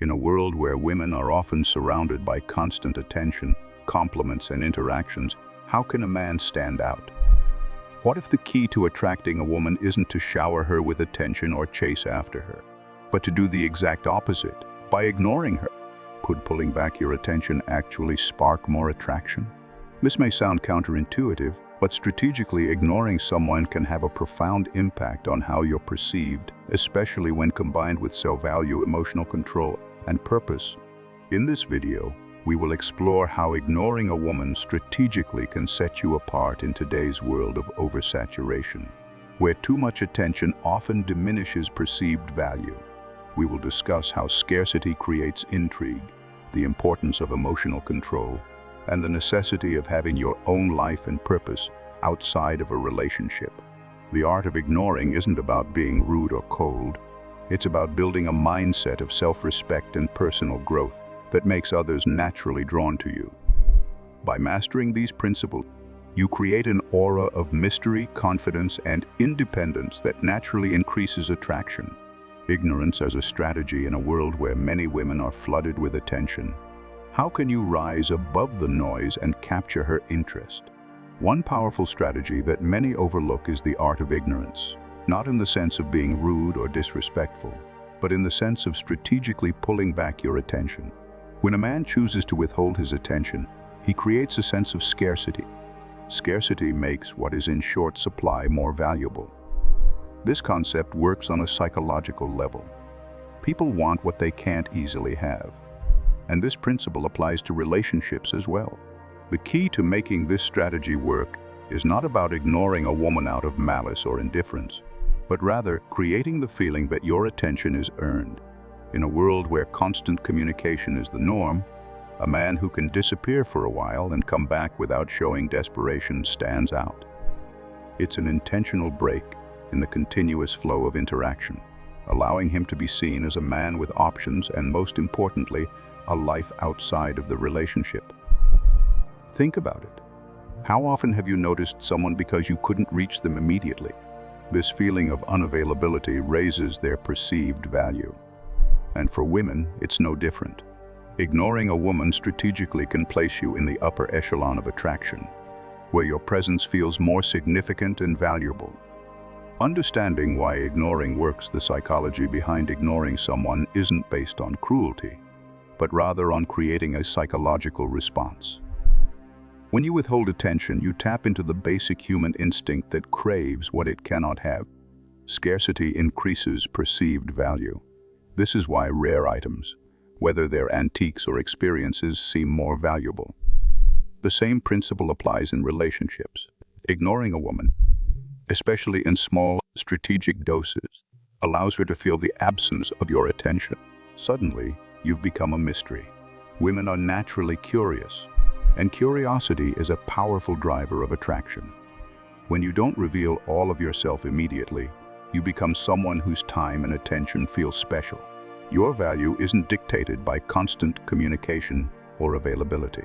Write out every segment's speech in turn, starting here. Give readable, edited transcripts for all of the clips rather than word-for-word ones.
In a world where women are often surrounded by constant attention, compliments, and interactions, how can a man stand out? What if the key to attracting a woman isn't to shower her with attention or chase after her, but to do the exact opposite, by ignoring her? Could pulling back your attention actually spark more attraction? This may sound counterintuitive, but strategically ignoring someone can have a profound impact on how you're perceived, especially when combined with self-value, emotional control, and purpose. In this video, we will explore how ignoring a woman strategically can set you apart in today's world of oversaturation, where too much attention often diminishes perceived value. We will discuss how scarcity creates intrigue, the importance of emotional control, and the necessity of having your own life and purpose outside of a relationship. The art of ignoring isn't about being rude or cold. It's about building a mindset of self-respect and personal growth that makes others naturally drawn to you. By mastering these principles, you create an aura of mystery, confidence, and independence that naturally increases attraction. Ignorance as a strategy in a world where many women are flooded with attention. How can you rise above the noise and capture her interest? One powerful strategy that many overlook is the art of ignorance, not in the sense of being rude or disrespectful, but in the sense of strategically pulling back your attention. When a man chooses to withhold his attention, he creates a sense of scarcity. Scarcity makes what is in short supply more valuable. This concept works on a psychological level. People want what they can't easily have. And this principle applies to relationships as well. The key to making this strategy work is not about ignoring a woman out of malice or indifference, but rather creating the feeling that your attention is earned. In a world where constant communication is the norm, a man who can disappear for a while and come back without showing desperation stands out. It's an intentional break in the continuous flow of interaction, allowing him to be seen as a man with options and, most importantly, a life outside of the relationship. Think about it. How often have you noticed someone because you couldn't reach them immediately? This feeling of unavailability raises their perceived value. And for women, it's no different. Ignoring a woman strategically can place you in the upper echelon of attraction, where your presence feels more significant and valuable. Understanding why ignoring works, the psychology behind ignoring someone isn't based on cruelty, but rather on creating a psychological response. When you withhold attention, you tap into the basic human instinct that craves what it cannot have. Scarcity increases perceived value. This is why rare items, whether they're antiques or experiences, seem more valuable. The same principle applies in relationships. Ignoring a woman, especially in small, strategic doses, allows her to feel the absence of your attention. Suddenly, you've become a mystery. Women are naturally curious, and curiosity is a powerful driver of attraction. When you don't reveal all of yourself immediately, you become someone whose time and attention feel special. Your value isn't dictated by constant communication or availability.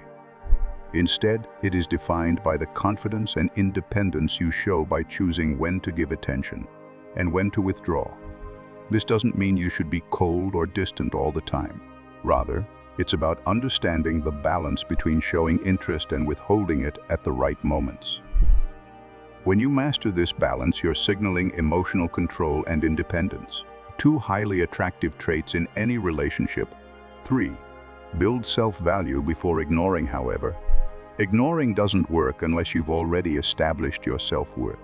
Instead, it is defined by the confidence and independence you show by choosing when to give attention and when to withdraw. This doesn't mean you should be cold or distant all the time. Rather, it's about understanding the balance between showing interest and withholding it at the right moments. When you master this balance, you're signaling emotional control and independence, two highly attractive traits in any relationship. 3. Build self-value before ignoring. However, ignoring doesn't work unless you've already established your self-worth.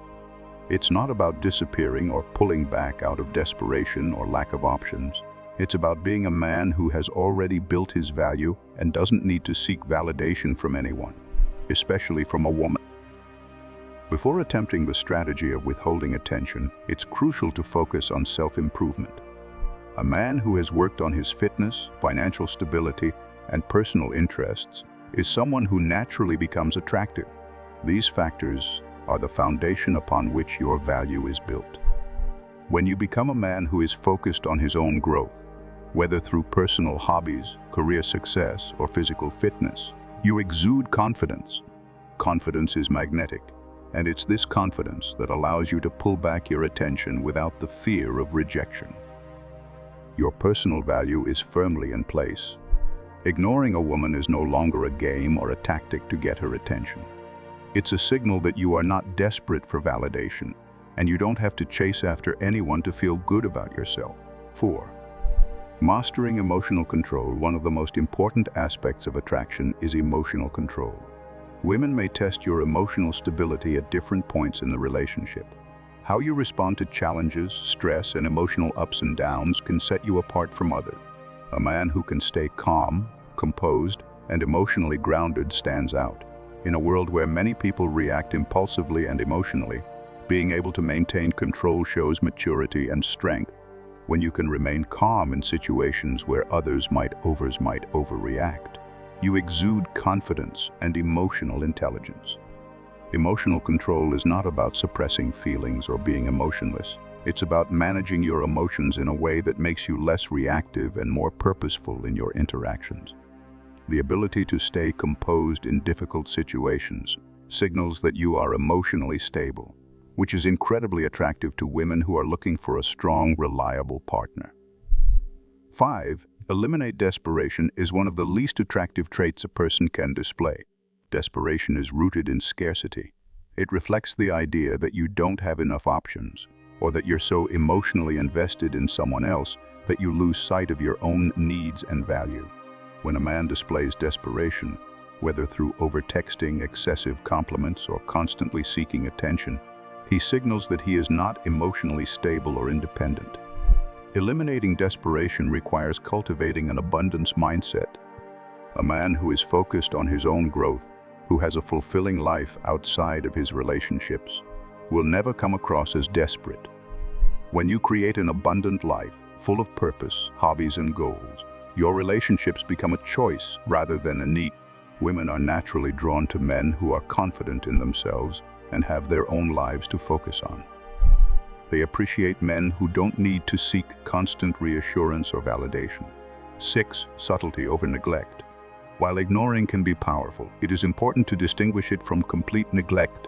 It's not about disappearing or pulling back out of desperation or lack of options. It's about being a man who has already built his value and doesn't need to seek validation from anyone, especially from a woman. Before attempting the strategy of withholding attention, it's crucial to focus on self-improvement. A man who has worked on his fitness, financial stability, and personal interests is someone who naturally becomes attractive. These factors are the foundation upon which your value is built. When you become a man who is focused on his own growth, whether through personal hobbies, career success, or physical fitness, you exude confidence. Confidence is magnetic, and it's this confidence that allows you to pull back your attention without the fear of rejection. Your personal value is firmly in place. Ignoring a woman is no longer a game or a tactic to get her attention. It's a signal that you are not desperate for validation, and you don't have to chase after anyone to feel good about yourself. 4. Mastering emotional control. One of the most important aspects of attraction is emotional control. Women may test your emotional stability at different points in the relationship. How you respond to challenges, stress, and emotional ups and downs can set you apart from others. A man who can stay calm, composed, and emotionally grounded stands out. In a world where many people react impulsively and emotionally, being able to maintain control shows maturity and strength. When you can remain calm in situations where others might overreact, you exude confidence and emotional intelligence. Emotional control is not about suppressing feelings or being emotionless. It's about managing your emotions in a way that makes you less reactive and more purposeful in your interactions. The ability to stay composed in difficult situations signals that you are emotionally stable, which is incredibly attractive to women who are looking for a strong, reliable partner. 5. Eliminate desperation is one of the least attractive traits a person can display. Desperation is rooted in scarcity. It reflects the idea that you don't have enough options, or that you're so emotionally invested in someone else that you lose sight of your own needs and value. When a man displays desperation, whether through over-texting, excessive compliments, or constantly seeking attention, he signals that he is not emotionally stable or independent. Eliminating desperation requires cultivating an abundance mindset. A man who is focused on his own growth, who has a fulfilling life outside of his relationships, will never come across as desperate. When you create an abundant life, full of purpose, hobbies, and goals, your relationships become a choice rather than a need. Women are naturally drawn to men who are confident in themselves and have their own lives to focus on. They appreciate men who don't need to seek constant reassurance or validation. 6. Subtlety over neglect. While ignoring can be powerful, it is important to distinguish it from complete neglect.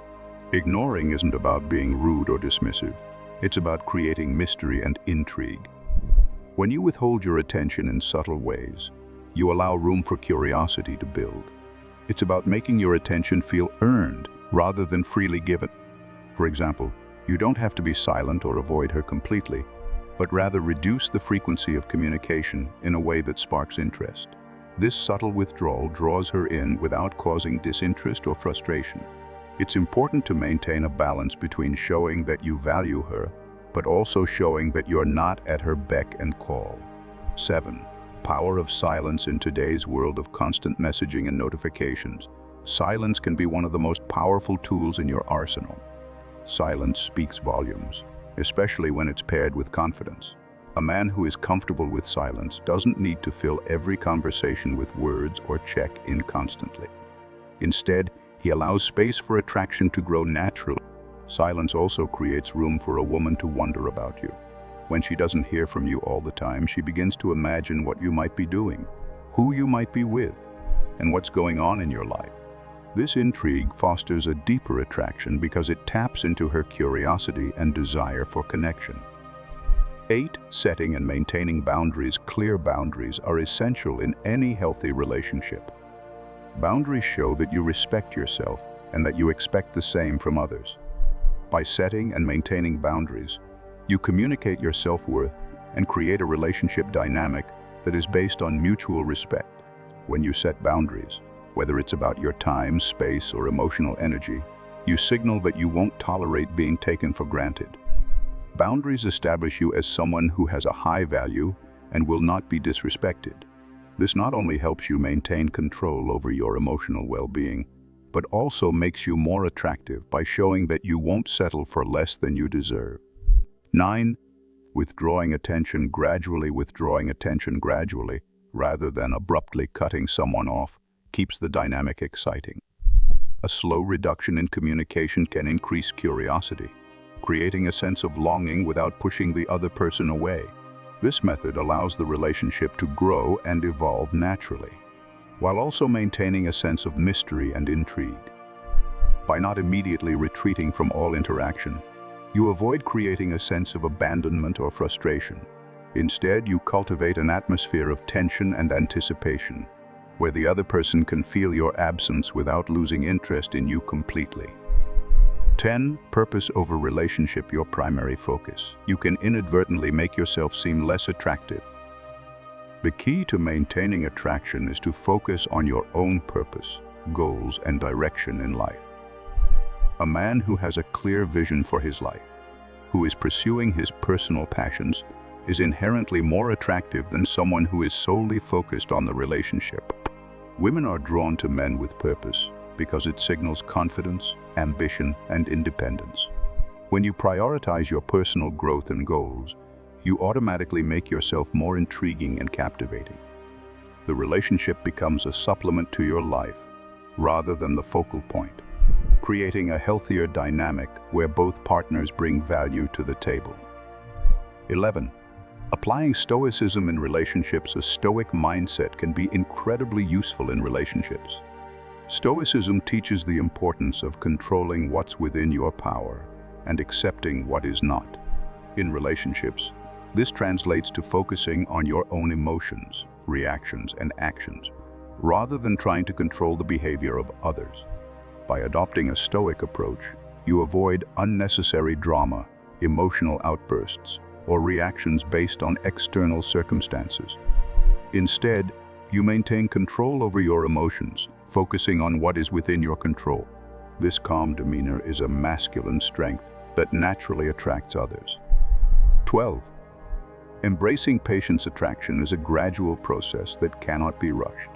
Ignoring isn't about being rude or dismissive. It's about creating mystery and intrigue. When you withhold your attention in subtle ways, you allow room for curiosity to build. It's about making your attention feel earned rather than freely given. For example, you don't have to be silent or avoid her completely, but rather reduce the frequency of communication in a way that sparks interest. This subtle withdrawal draws her in without causing disinterest or frustration. It's important to maintain a balance between showing that you value her, but also showing that you're not at her beck and call. 7. Power of silence. In today's world of constant messaging and notifications, silence can be one of the most powerful tools in your arsenal. Silence speaks volumes, especially when it's paired with confidence. A man who is comfortable with silence doesn't need to fill every conversation with words or check in constantly. Instead, he allows space for attraction to grow naturally. Silence also creates room for a woman to wonder about you. When she doesn't hear from you all the time, she begins to imagine what you might be doing, who you might be with, and what's going on in your life. This intrigue fosters a deeper attraction because it taps into her curiosity and desire for connection. 8. Setting and maintaining boundaries. Clear boundaries are essential in any healthy relationship. Boundaries show that you respect yourself and that you expect the same from others. By setting and maintaining boundaries, you communicate your self-worth and create a relationship dynamic that is based on mutual respect. When you set boundaries, whether it's about your time, space, or emotional energy, you signal that you won't tolerate being taken for granted. Boundaries establish you as someone who has a high value and will not be disrespected. This not only helps you maintain control over your emotional well-being, but also makes you more attractive by showing that you won't settle for less than you deserve. 9. Withdrawing attention gradually. Withdrawing attention gradually, rather than abruptly cutting someone off, keeps the dynamic exciting. A slow reduction in communication can increase curiosity, creating a sense of longing without pushing the other person away. This method allows the relationship to grow and evolve naturally, while also maintaining a sense of mystery and intrigue. By not immediately retreating from all interaction, you avoid creating a sense of abandonment or frustration. Instead, you cultivate an atmosphere of tension and anticipation, where the other person can feel your absence without losing interest in you completely. 10. Purpose over relationship your primary focus. You can inadvertently make yourself seem less attractive. The key to maintaining attraction is to focus on your own purpose, goals, and direction in life. A man who has a clear vision for his life, who is pursuing his personal passions, is inherently more attractive than someone who is solely focused on the relationship. Women are drawn to men with purpose because it signals confidence, ambition, and independence. When you prioritize your personal growth and goals, you automatically make yourself more intriguing and captivating. The relationship becomes a supplement to your life rather than the focal point, creating a healthier dynamic where both partners bring value to the table. 11. Applying Stoicism in relationships. A Stoic mindset can be incredibly useful in relationships. Stoicism teaches the importance of controlling what's within your power and accepting what is not. In relationships, this translates to focusing on your own emotions, reactions, and actions, rather than trying to control the behavior of others. By adopting a Stoic approach, you avoid unnecessary drama, emotional outbursts, or reactions based on external circumstances. Instead, you maintain control over your emotions, focusing on what is within your control. This calm demeanor is a masculine strength that naturally attracts others. 12. Embracing patience. Attraction is a gradual process that cannot be rushed.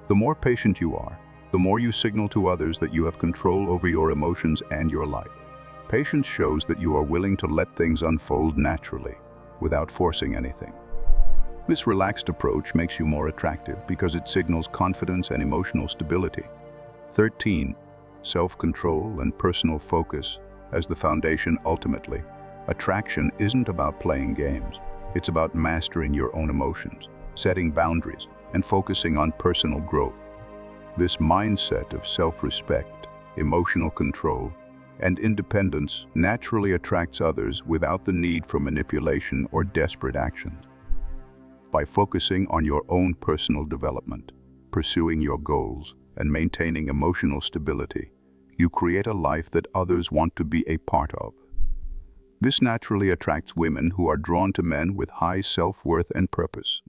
The more patient you are, the more you signal to others that you have control over your emotions and your life. Patience shows that you are willing to let things unfold naturally, without forcing anything. This relaxed approach makes you more attractive because it signals confidence and emotional stability. 13. Self-control and personal focus as the foundation. Ultimately, attraction isn't about playing games. It's about mastering your own emotions, setting boundaries, and focusing on personal growth. This mindset of self-respect, emotional control, and independence naturally attracts others without the need for manipulation or desperate actions. By focusing on your own personal development, pursuing your goals, and maintaining emotional stability, you create a life that others want to be a part of. This naturally attracts women who are drawn to men with high self-worth and purpose.